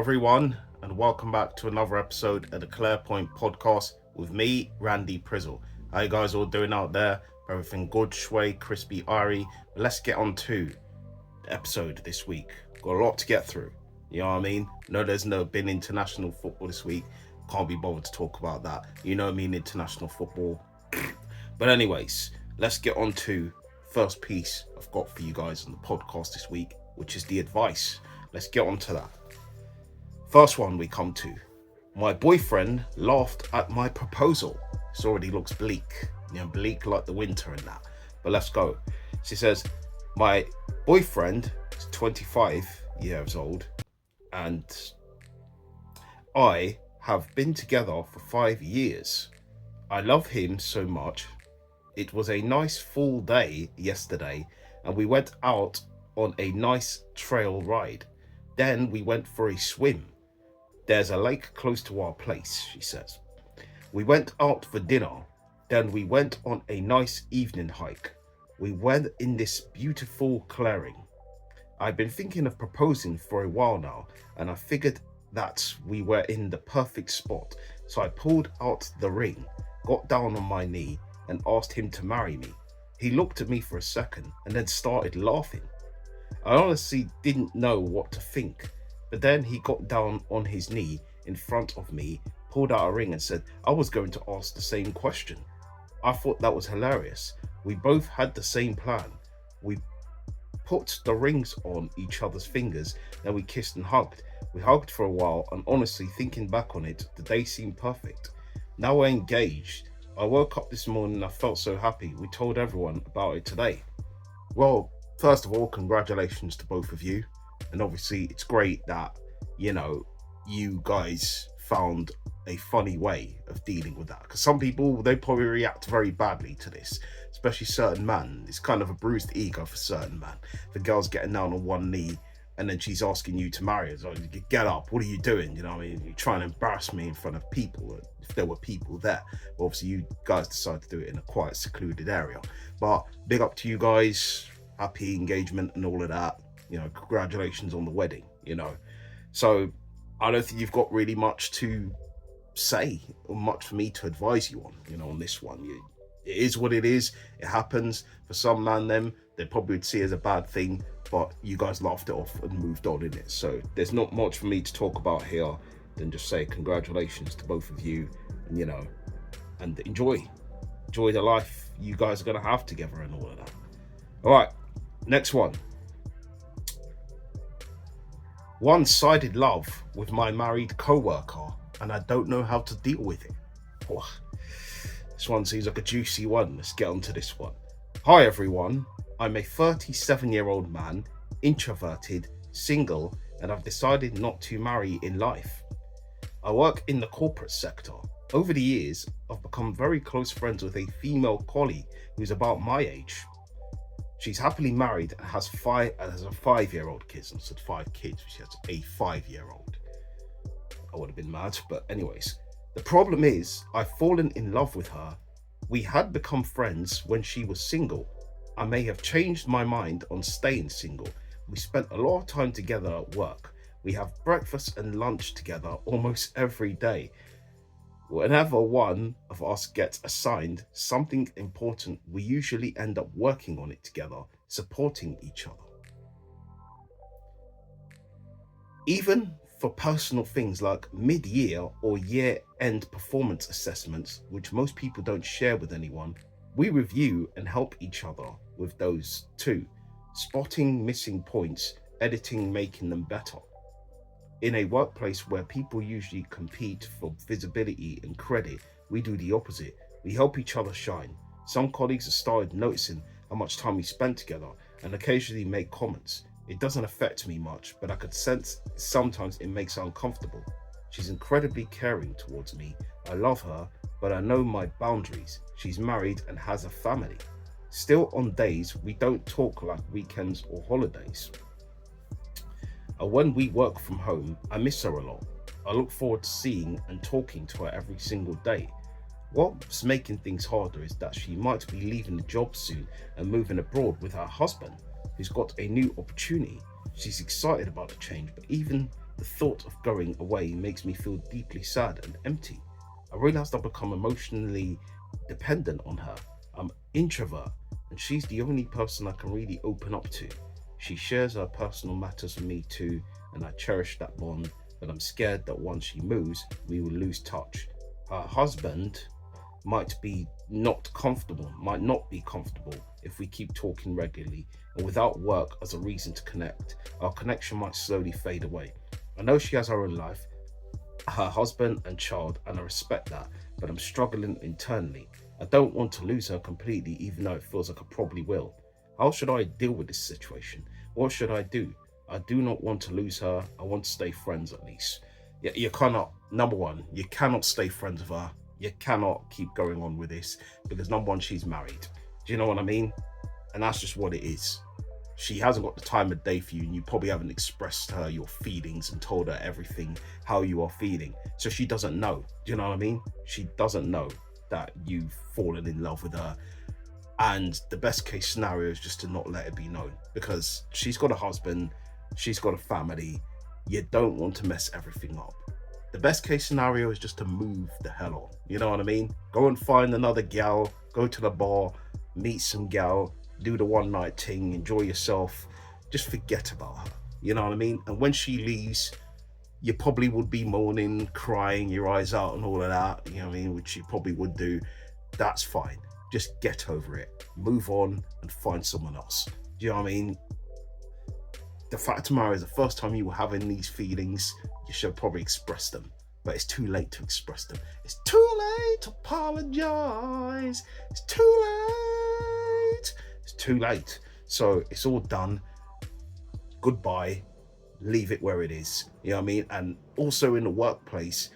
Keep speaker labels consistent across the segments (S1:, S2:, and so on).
S1: everyone, and welcome back to another episode of the Clarepoint podcast with me, Randy Prizzle. How you guys all doing out there? Everything good, shway, crispy, airy? Let's get on to the episode this week. Got a lot to get through, you know what I mean? No, there's been international football this week. Can't be bothered to talk about that. You know me in international football. But anyways, let's get on to first piece I've got for you guys on the podcast this week, which is the advice. Let's get on to that. First one we come to. My boyfriend laughed at my proposal. This already looks bleak. Bleak like the winter and that. But let's go. She says, my boyfriend is 25 years old and I have been together for 5 years. I love him so much. It was a nice full day yesterday and we went out on a nice trail ride. Then we went for a swim. There's a lake close to our place, she says. We went out for dinner. Then we went on a nice evening hike. We went in this beautiful clearing. I've been thinking of proposing for a while now, and I figured that we were in the perfect spot. So I pulled out the ring, got down on my knee, and asked him to marry me. He looked at me for a second and then started laughing. I honestly didn't know what to think, but then he got down on his knee in front of me, pulled out a ring and said, I was going to ask the same question. I thought that was hilarious. We both had the same plan. We put the rings on each other's fingers, then we kissed and hugged. We hugged for a while, and honestly, thinking back on it, the day seemed perfect. Now we're engaged. I woke up this morning and I felt so happy. We told everyone about it today. Well, first of all, congratulations to both of you. And obviously, it's great that, you guys found a funny way of dealing with that. Because some people, they probably react very badly to this, especially certain men. It's kind of a bruised ego for certain men. The girl's getting down on one knee and then she's asking you to marry her. So get up, what are you doing? You're trying to embarrass me in front of people, if there were people there. But obviously, you guys decided to do it in a quiet, secluded area. But big up to you guys. Happy engagement and all of that. Congratulations on the wedding, So I don't think you've got really much to say or much for me to advise you on this one. It is what it is. It happens. For some man, they probably would see it as a bad thing, but you guys laughed it off and moved on in it. So there's not much for me to talk about here than just say congratulations to both of you, and enjoy the life you guys are going to have together and all of that. All right, next one. One-sided love with my married co-worker, and I don't know how to deal with it. Oh, this one seems like a juicy one. Let's get on to this one. Hi everyone, I'm a 37-year-old man, introverted, single, and I've decided not to marry in life. I work in the corporate sector. Over the years, I've become very close friends with a female colleague who's about my age. She's happily married and has a 5-year-old kid. I said 5 kids, she has a 5-year-old. I would have been mad, but anyways. The problem is, I've fallen in love with her. We had become friends when she was single. I may have changed my mind on staying single. We spent a lot of time together at work. We have breakfast and lunch together almost every day. Whenever one of us gets assigned something important, we usually end up working on it together, supporting each other. Even for personal things like mid-year or year-end performance assessments, which most people don't share with anyone, we review and help each other with those too, spotting missing points, editing, making them better. In a workplace where people usually compete for visibility and credit, we do the opposite. We help each other shine. Some colleagues have started noticing how much time we spend together and occasionally make comments. It doesn't affect me much, but I could sense sometimes it makes her uncomfortable. She's incredibly caring towards me. I love her, but I know my boundaries. She's married and has a family. Still, on days, we don't talk like weekends or holidays. When we work from home, I miss her a lot. I look forward to seeing and talking to her every single day. What's making things harder is that she might be leaving the job soon and moving abroad with her husband, who's got a new opportunity. She's excited about the change, but even The thought of going away makes me feel deeply sad and empty. I realized I've become emotionally dependent on her. I'm introvert, and she's the only person I can really open up to. She shares her personal matters with me too, and I cherish that bond, but I'm scared that once she moves, we will lose touch. Her husband might not be comfortable if we keep talking regularly, and without work as a reason to connect, our connection might slowly fade away. I know she has her own life, her husband and child, and I respect that, but I'm struggling internally. I don't want to lose her completely, even though it feels like I probably will. How should I deal with this situation? What should I do? I do not want to lose her. I want to stay friends at least. You cannot, number one, you cannot stay friends with her. You cannot keep going on with this because number one, she's married. Do you know what I mean? And that's just what it is. She hasn't got the time of day for you, and you probably haven't expressed her your feelings and told her everything, how you are feeling. So she doesn't know. Do you know what I mean? She doesn't know that you've fallen in love with her. And the best case scenario is just to not let it be known, because she's got a husband, she's got a family. You don't want to mess everything up. The best case scenario is just to move the hell on. You know what I mean? Go and find another gal, go to the bar, meet some gal, do the one night thing, enjoy yourself. Just forget about her. You know what I mean? And when she leaves, you probably would be moaning, crying your eyes out and all of that, you know what I mean? Which you probably would do. That's fine. Just get over it. Move on and find someone else. Do you know what I mean? The fact of the matter is, the first time you were having these feelings, you should probably express them. But it's too late to express them. It's too late to apologize. It's too late. It's too late. So it's all done. Goodbye. Leave it where it is. You know what I mean? And also in the workplace,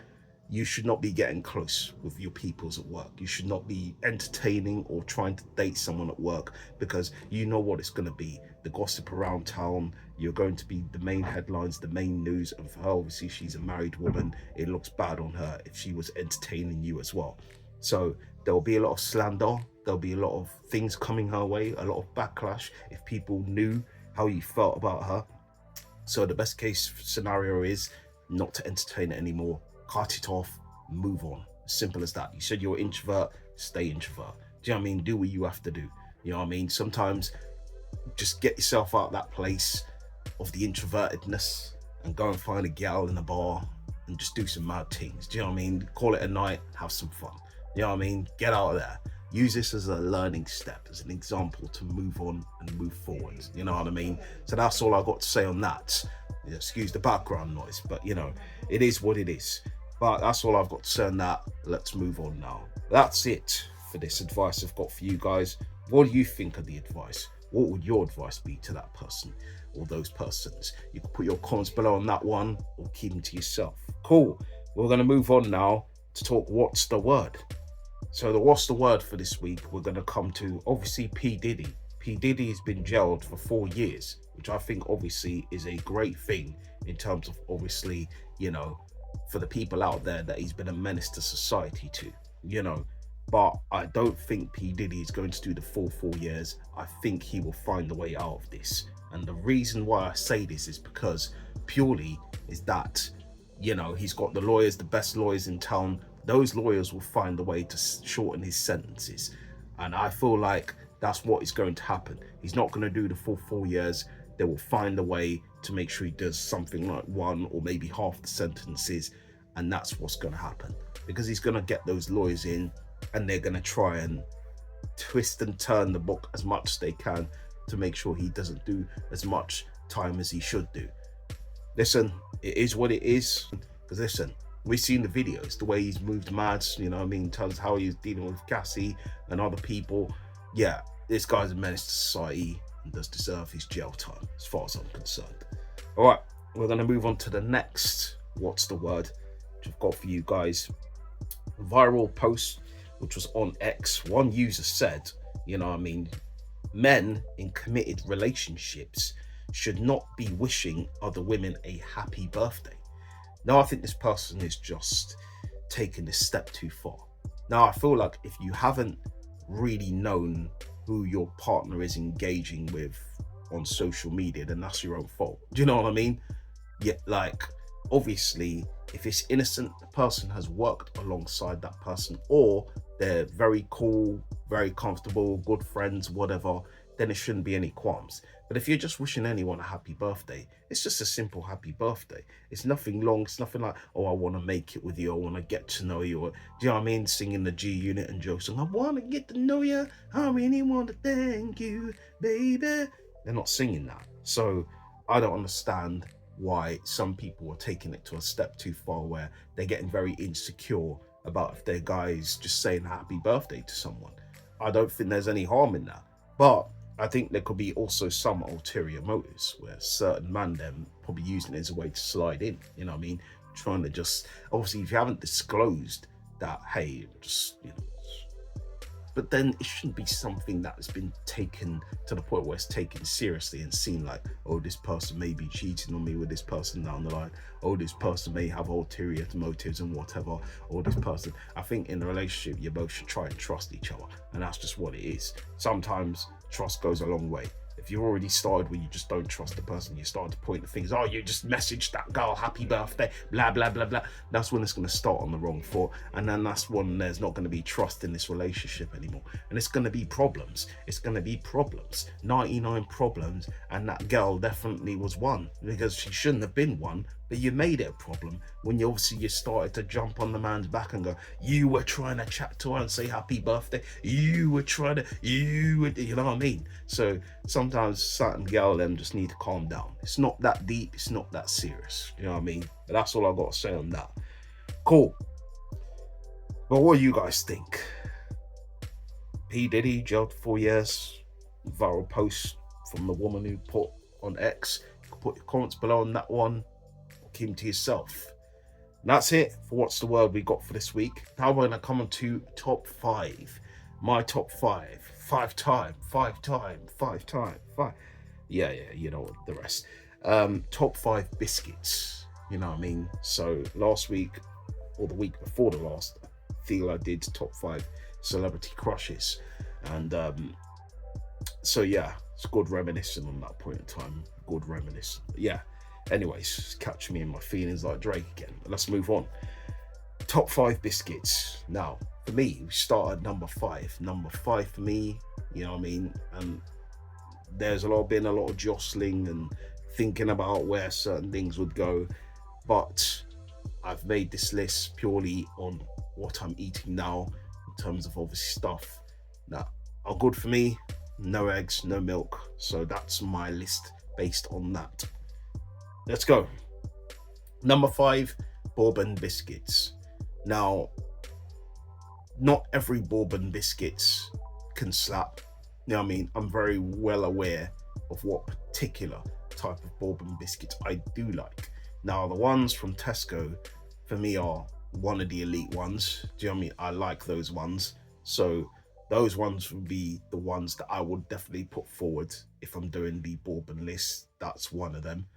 S1: you should not be getting close with your peoples at work. You should not be entertaining or trying to date someone at work, because you know what it's going to be. The gossip around town, you're going to be the main headlines, the main news. And for her, obviously, she's a married woman. It looks bad on her if she was entertaining you as well. So there'll be a lot of slander. There'll be a lot of things coming her way, a lot of backlash if people knew how you felt about her. So the best case scenario is not to entertain it anymore. Cut it off, move on. Simple as that. You said you're an introvert, stay introvert. Do you know what I mean? Do what you have to do. You know what I mean? Sometimes just get yourself out of that place of the introvertedness and go and find a gal in a bar and just do some mad things. Do you know what I mean? Call it a night, have some fun. You know what I mean? Get out of there. Use this as a learning step, as an example to move on and move forward. You know what I mean? So that's all I got to say on that. Excuse the background noise, but you know, it is what it is. But that's all I've got to say on that. Let's move on now. That's it for this advice I've got for you guys. What do you think of the advice? What would your advice be to that person or those persons? You can put your comments below on that one or keep them to yourself. Cool. We're going to move on now to talk what's the word. So the what's the word for this week, we're going to come to obviously P Diddy. P Diddy has been jailed for 4 years, which I think obviously is a great thing in terms of obviously, you know, for the people out there that he's been a menace to society to, you know. But I don't think P Diddy is going to do the full 4 years. I think he will find a way out of this. And the reason why I say this is because purely is that, you know, he's got the lawyers, the best lawyers in town. Those lawyers will find a way to shorten his sentences. And I feel like that's what is going to happen. He's not going to do the full 4 years. They will find a way to make sure he does something like 1 or maybe half the sentences. And that's what's going to happen. Because he's going to get those lawyers in and they're going to try and twist and turn the book as much as they can to make sure he doesn't do as much time as he should do. Listen, it is what it is. Because listen, we've seen the videos, the way he's moved mad, you know what I mean, in terms of how he's dealing with Cassie and other people. Yeah, this guy's a menace to society and does deserve his jail time, as far as I'm concerned. All right, we're going to move on to the next what's the word, which I've got for you guys. Viral post, which was on X. One user said, you know what I mean, men in committed relationships should not be wishing other women a happy birthday. Now, I think this person is just taking this step too far. Now, I feel like if you haven't really known who your partner is engaging with on social media, then that's your own fault. Do you know what I mean? Yeah, like, Obviously, if it's innocent, the person has worked alongside that person, or they're very cool, very comfortable, good friends, whatever, then it shouldn't be any qualms. But if you're just wishing anyone a happy birthday, it's just a simple happy birthday. It's nothing long. It's nothing like, oh, I want to make it with you. I want to get to know you. Or, do you know what I mean? Singing the G Unit and Joe song. I want to get to know you. I really want to thank you, baby. They're not singing that. So I don't understand why some people are taking it to a step too far, where they're getting very insecure about if their guy is just saying happy birthday to someone. I don't think there's any harm in that. But I think there could be also some ulterior motives where certain man them probably using it as a way to slide in, you know what I mean? Trying to just, obviously, if you haven't disclosed that, hey, just, you know, but then it shouldn't be something that has been taken to the point where it's taken seriously and seen like, oh, this person may be cheating on me with this person down the line. Oh, this person may have ulterior motives and whatever. Or this person, I think in a relationship, you both should try and trust each other. And that's just what it is. Sometimes trust goes a long way. If you've already started where you just don't trust the person, you start to point at things, oh, you just messaged that girl happy birthday, blah, blah, blah, blah. That's when it's going to start on the wrong foot. And then that's when there's not going to be trust in this relationship anymore. And it's going to be problems. It's going to be problems. 99 problems. And that girl definitely was one, because she shouldn't have been one. But you made it a problem when you started to jump on the man's back and go, you were trying to chat to her and say happy birthday. You know what I mean? So sometimes certain girl them just need to calm down. It's not that deep. It's not that serious. You know what I mean? But that's all I got to say on that. Cool. But what do you guys think? P Diddy jailed for 4 years. Viral post from the woman who put on X. You can put your comments below on that one. Keep to yourself. And that's it for What's the Word we got for this week. Now we're going to come on to top 5. My top 5. 5 time. Yeah, you know the rest. Top 5 biscuits. You know what I mean? So last week, or the week before the last, I feel I did top 5 celebrity crushes. And so yeah, it's good reminiscing on that point in time. Good reminiscing. Yeah. Anyways, catch me in my feelings like Drake again. But let's move on. Top 5 biscuits. Now, for me, we start at number 5. Number 5 for me, you know what I mean? And there's been a lot of jostling and thinking about where certain things would go. But I've made this list purely on what I'm eating now, in terms of obviously stuff that are good for me. No eggs, no milk. So that's my list based on that. Let's go. Number 5, bourbon biscuits. Now, not every bourbon biscuits can slap. You know what I mean? I'm very well aware of what particular type of bourbon biscuits I do like. Now, the ones from Tesco, for me, are one of the elite ones. Do you know what I mean? I like those ones. So those ones would be the ones that I would definitely put forward if I'm doing the bourbon list. That's one of them.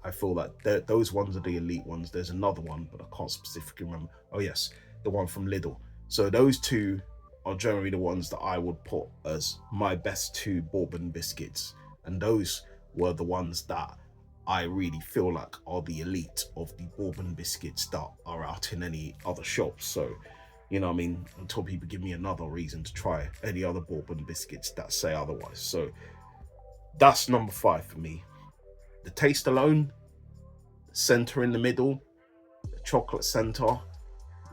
S1: I feel that those ones are the elite ones. There's another one, but I can't specifically remember. Oh yes, the one from Lidl. So those two are generally the ones that I would put as my best 2 bourbon biscuits. And those were the ones that I really feel like are the elite of the bourbon biscuits that are out in any other shops. So, you know what I mean? Until people give me another reason to try any other bourbon biscuits that say otherwise. So that's number 5 for me. The taste alone, center in the middle, the chocolate center,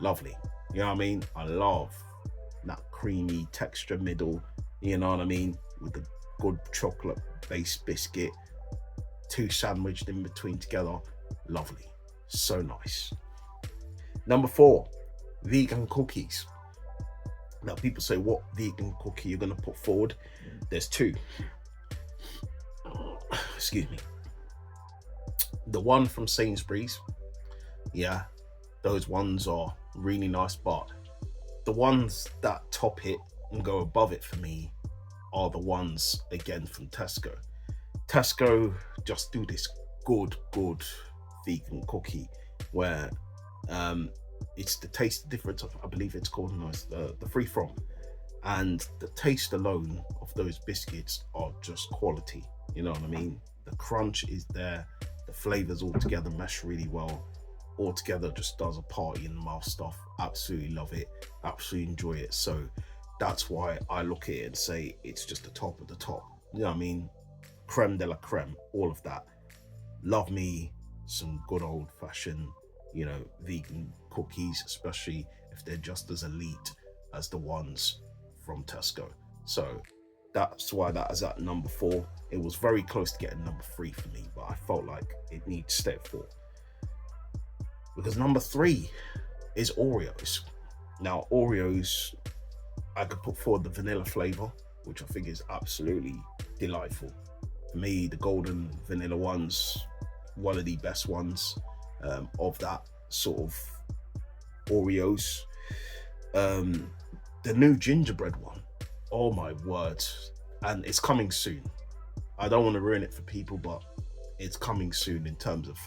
S1: lovely. You know what I mean? I love that creamy texture middle, you know what I mean? With the good chocolate based biscuit, 2 sandwiched in between together, lovely. So nice. Number 4, vegan cookies. Now people say, what vegan cookie you're going to put forward? There's 2. Excuse me. The one from Sainsbury's, yeah, those ones are really nice, but the ones that top it and go above it for me are the ones again from Tesco. Tesco just do this good vegan cookie where it's the taste difference of, I believe it's called the free from, and the taste alone of those biscuits are just quality. You know what I mean? The crunch is there. The flavors all together mesh really well. altogether just does a party in the mouth stuff. Absolutely love it, absolutely enjoy it. So that's why I look at it and say it's just the top of the top. You know what I mean? Creme de la creme, all of that. Love me some good old fashioned, vegan cookies, especially if they're just as elite as the ones from Tesco. So that's why that is at number 4. It was very close to getting number 3 for me, but I felt like it needs to stay at 4. Because number 3 is Oreos. Now, Oreos, I could put forward the vanilla flavor, which I think is absolutely delightful. For me, the golden vanilla ones, one of the best ones of that sort of Oreos. The new gingerbread one, oh my word, and it's coming soon. I don't want to ruin it for people, but it's coming soon in terms of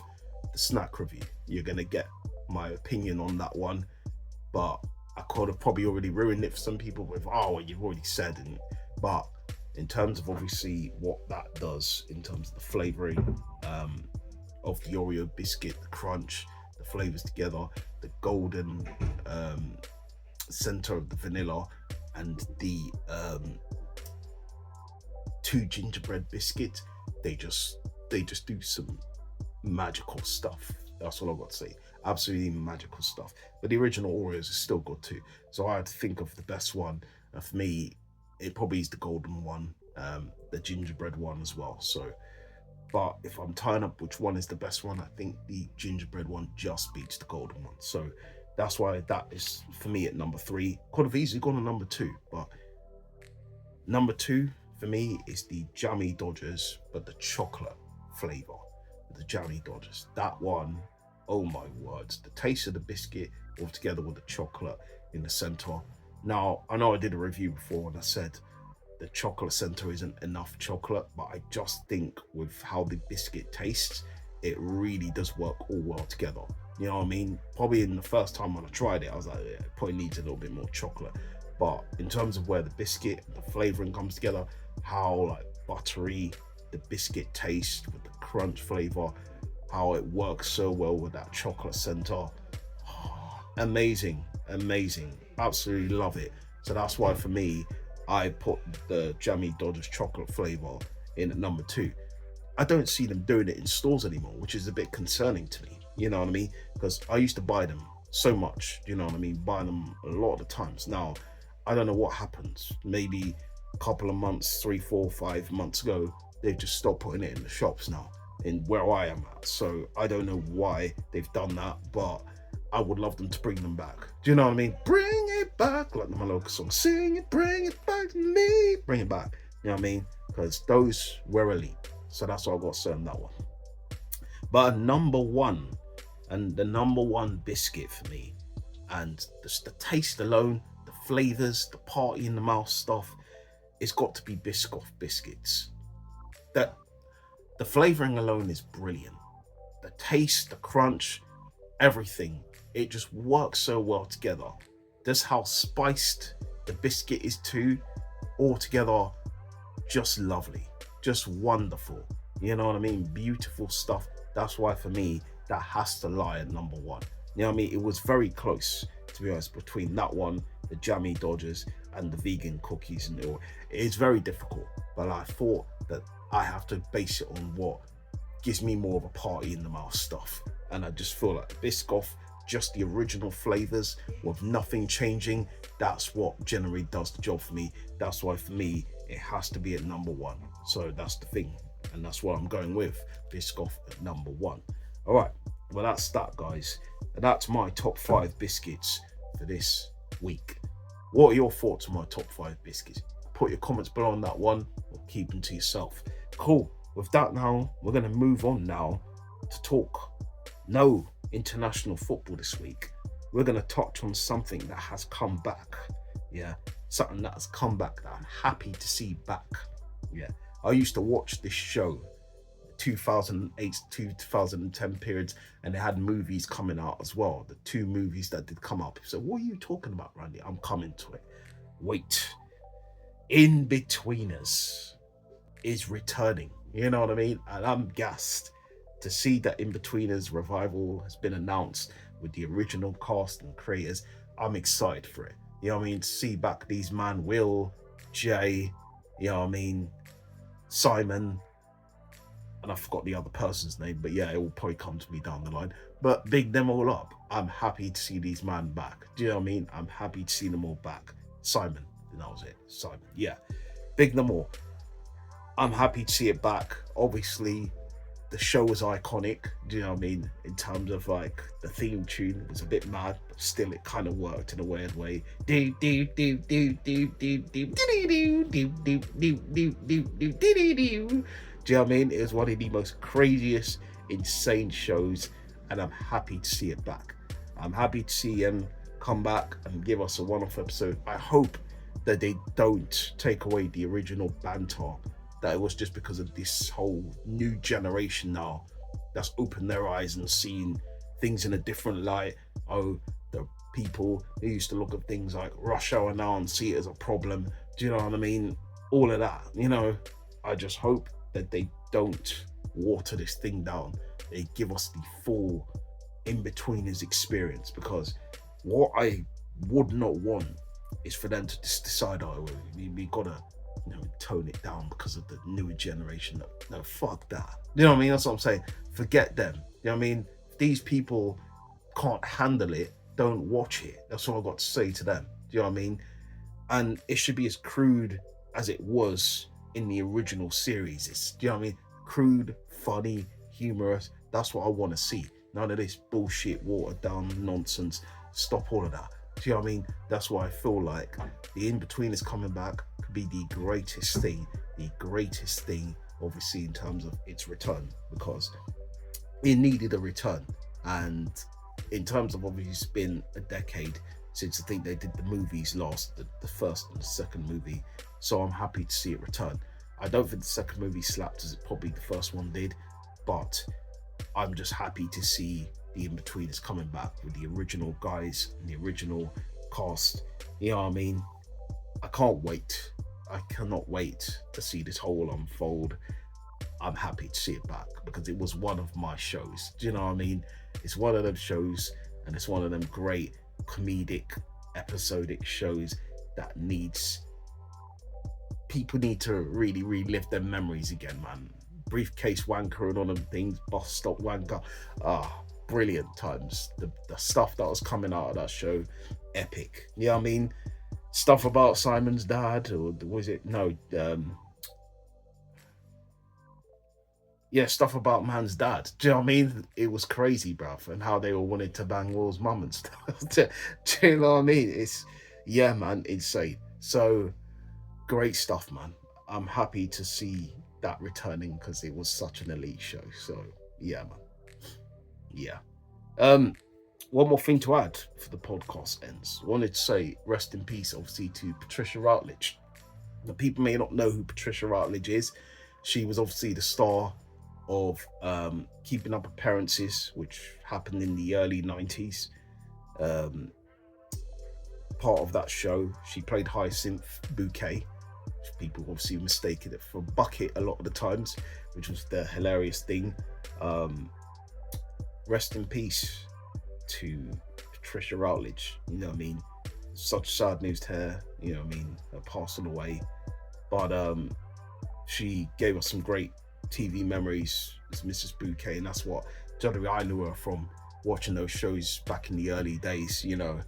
S1: the snack review. You're gonna get my opinion on that one, but I could have probably already ruined it for some people with, oh, well, you've already said, but in terms of obviously what that does in terms of the flavoring of the Oreo biscuit, the crunch, the flavors together, the golden center of the vanilla, and the 2 gingerbread biscuits, they just do some magical stuff. That's all I've got to say. Absolutely magical stuff. But the original Oreos is still good too. So I had to think of the best one. And for me, it probably is the golden one, the gingerbread one as well. So, but if I'm tying up which one is the best one, I think the gingerbread one just beats the golden one. So that's why that is for me at number 3. Could have easily gone to number 2, but number 2 for me is the Jammy Dodgers, but the chocolate flavor. The Jammy Dodgers. That one, oh my words. The taste of the biscuit all together with the chocolate in the center. Now, I know I did a review before and I said the chocolate center isn't enough chocolate, but I just think with how the biscuit tastes, it really does work all well together. You know what I mean? Probably in the first time when I tried it, I was like, yeah, it probably needs a little bit more chocolate. But in terms of where the biscuit, the flavoring comes together, how like buttery the biscuit taste with the crunch flavor, how it works so well with that chocolate center. Amazing, absolutely love it. So that's why for me, I put the Jammy Dodgers chocolate flavor in at number 2. I don't see them doing it in stores anymore, which is a bit concerning to me. You know what I mean? Because I used to buy them so much, you know what I mean? Buy them a lot of the times. Now, I don't know what happens. Maybe a couple of months, 3, 4, 5 months ago, they've just stopped putting it in the shops now, in where I am at. So I don't know why they've done that, but I would love them to bring them back. Do you know what I mean? Bring it back, like my local song, sing it, bring it back to me. Bring it back, you know what I mean? Because those were elite. So that's why I got to say on that one. But number 1, and the number 1 biscuit for me, and just the taste alone, the flavors, the party in the mouth stuff, it's got to be Biscoff biscuits. That the flavoring alone is brilliant. The taste, the crunch, everything, it just works so well together. Just how spiced the biscuit is too, all together, just lovely, just wonderful. You know what I mean? Beautiful stuff. That's why for me, that has to lie at number 1. You know what I mean? It was very close, to be honest, between that one, the Jammy Dodgers, and the vegan cookies. And it's very difficult, but I thought that I have to base it on what gives me more of a party in the mouth stuff. And I just feel like Biscoff, just the original flavors with nothing changing, that's what generally does the job for me. That's why for me, it has to be at number 1. So that's the thing. And that's what I'm going with, Biscoff at number 1. All right, well, that's that, guys. And that's my top 5 biscuits for this week. What are your thoughts on my top 5 biscuits? Put your comments below on that one, or keep them to yourself. Cool. With that now, we're going to move on now to talk no international football this week. We're going to touch on something that has come back. Yeah, something that has come back that I'm happy to see back. Yeah, I used to watch this show, 2008 to 2010 periods, and they had movies coming out as well. The 2 movies that did come up. So what are you talking about, Randy? I'm coming to it. Wait. Inbetweeners is returning. You know what I mean? And I'm gassed to see that Inbetweeners revival has been announced with the original cast and creators, I'm excited for it. You know what I mean? To see back these man, Will, Jay, you know what I mean, Simon, and I forgot the other person's name, but yeah, it will probably come to me down the line. But big them all up. I'm happy to see these man back. Do you know what I mean? I'm happy to see them all back. Simon, that was it. Simon, yeah. Big them all. I'm happy to see it back. Obviously, the show was iconic. Do you know what I mean? In terms of like the theme tune, it was a bit mad, but still it kind of worked in a weird way. Do do do do do do do do do do do do do do do. Do you know what I mean? It was one of the most craziest, insane shows, and I'm happy to see it back. I'm happy to see him come back and give us a one-off episode. I hope that they don't take away the original banter, that it was just because of this whole new generation now that's opened their eyes and seen things in a different light. Oh, the people who used to look at things like rush hour now and see it as a problem. Do you know what I mean? All of that, you know, I just hope that they don't water this thing down. They give us the full Inbetweeners experience, because what I would not want is for them to just decide, oh, we gotta, you know, tone it down because of the newer generation. No, fuck that. You know what I mean? That's what I'm saying. Forget them. You know what I mean? If these people can't handle it, don't watch it. That's all I've got to say to them. Do you know what I mean? And it should be as crude as it was in the original series. It's, do you know what I mean? Crude, funny, humorous. That's what I want to see. None of this bullshit, watered down nonsense. Stop all of that. Do you know what I mean? That's why I feel like the Inbetweeners coming back could be the greatest thing, obviously, in terms of its return, because it needed a return. And in terms of, obviously, it's been a decade since I think they did the movies last, the first and the second movie. So I'm happy to see it return. I don't think the second movie slapped as it probably the first one did, but I'm just happy to see the Inbetweeners coming back with the original guys and the original cast. You know what I mean? I can't wait. I cannot wait to see this whole unfold. I'm happy to see it back because it was one of my shows. Do you know what I mean? It's one of them shows, and it's one of them great comedic, episodic shows that people need to really relive their memories again, man. Briefcase wanker and all them things, bus stop wanker. Brilliant times. The stuff that was coming out of that show, epic. You know what I mean? Stuff about Simon's dad, or was it? No, yeah, stuff about man's dad. Do you know what I mean? It was crazy, bruv, and how they all wanted to bang Will's mum and stuff. Do you know what I mean? It's, yeah, man, insane. So, great stuff, man. I'm happy to see that returning because it was such an elite show. So, yeah, man. Yeah. One more thing to add for the podcast ends. Wanted to say rest in peace, obviously, to Patricia Routledge. The people may not know who Patricia Routledge is. She was obviously the star of Keeping Up Appearances, which happened in the early 90s. Part of that show, she played Hyacinth Bouquet. People obviously mistaken it for Bucket a lot of the times, which was the hilarious thing. Rest in peace to Patricia Routledge. You know what I mean? Such sad news to her, you know what I mean, her passing away. But she gave us some great TV memories as Mrs. Bouquet, and that's what generally I knew her from, watching those shows back in the early days, you know,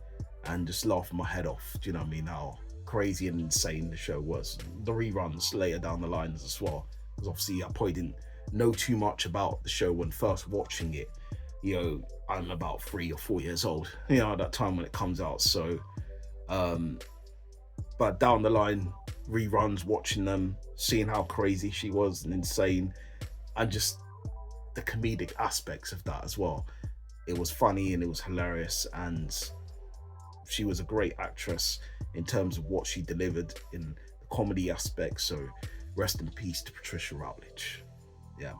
S1: and just laughing my head off. Do you know what I mean? How crazy and insane the show was. The reruns later down the lines as well, because obviously I probably didn't know too much about the show when first watching it. You know, I'm about 3 or 4 years old, you know, at that time when it comes out. So, but down the line, reruns, watching them, seeing how crazy she was and insane, and just the comedic aspects of that as well. It was funny and it was hilarious, and she was a great actress in terms of what she delivered in the comedy aspect. So rest in peace to Patricia Routledge. Yeah, man.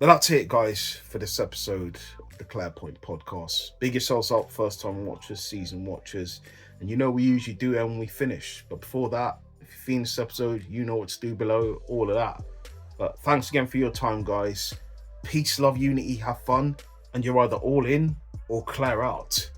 S1: But that's it, guys, for this episode of the Clairpoint podcast. Big yourselves up, first time watchers, season watchers. And you know we usually do it when we finish. But before that, if you've seen this episode, you know what to do below, all of that. But thanks again for your time, guys. Peace, love, unity, have fun, and you're either all in or clear out.